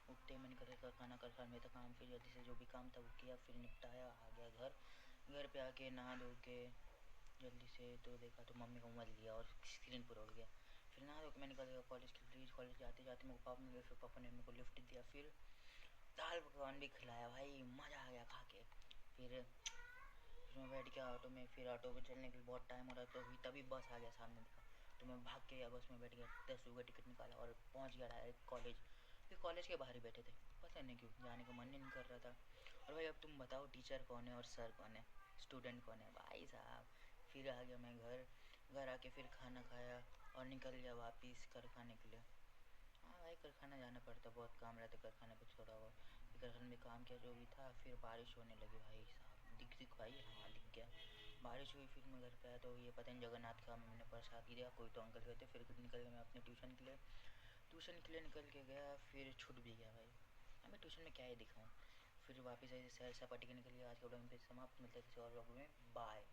उठते मैंने कर खाना कर खा में था काम, फिर जल्दी से जो भी काम था वो किया, फिर निपटाया, आ गया घर पे आके नहा धो के जल्दी से तो देखा तो मम्मी को मल लिया और स्क्रीन पर उड़ गया। फिर नहा धो के मैं निकल गया कॉलेज के लिए। कॉलेज जाते जाते मेरे को पापा मिले, फिर पापा ने मेरे को लिफ्ट दिया, फिर दाल पकवान भी खिलाया भाई, मज़ा आ गया खा के। फिर मैं बैठ गया ऑटो में, फिर ऑटो पे चलने के लिए बहुत टाइम हो रहा था, तो तभी बस आ गया सामने देखा, तो मैं भाग के गया बस में बैठ गया, 10 रुपये का टिकट निकाला और पहुंच गया डायरेक्ट कॉलेज। फिर कॉलेज के बाहर ही बैठे थे, पता नहीं क्यों जाने का मन ही नहीं कर रहा था। और भाई अब तुम बताओ टीचर कौन है और सर कौन है, स्टूडेंट कौन है भाई साहब। फिर आ गया मैं घर आके फिर खाना खाया और निकल गया वापस कारखाने के लिए। हाँ भाई कारखाना जाना पड़ता, बहुत काम रहता कारखाने पे थोड़ा बहुत। फिर कारखाने में काम किया जो भी था, फिर बारिश होने लगी भाई साहब, दिख भाई, हाँ दिख गया। बारिश हुई, फिर मैं घर पे आया तो ये पता नहीं जगन्नाथ का मैंने प्रसाद दिया, कोई तो अंकल कहते, फिर निकल गया मैं अपने ट्यूशन के लिए निकल के गया, फिर छूट भी गया भाई। हाँ मैं ट्यूशन में क्या ही दिखाऊँ। फिर वापस ऐसे सैर सपाटे के निकल गया। आज के ब्लॉग में समाप्त, मिलते हैं किसी और ब्लॉग में, बाय।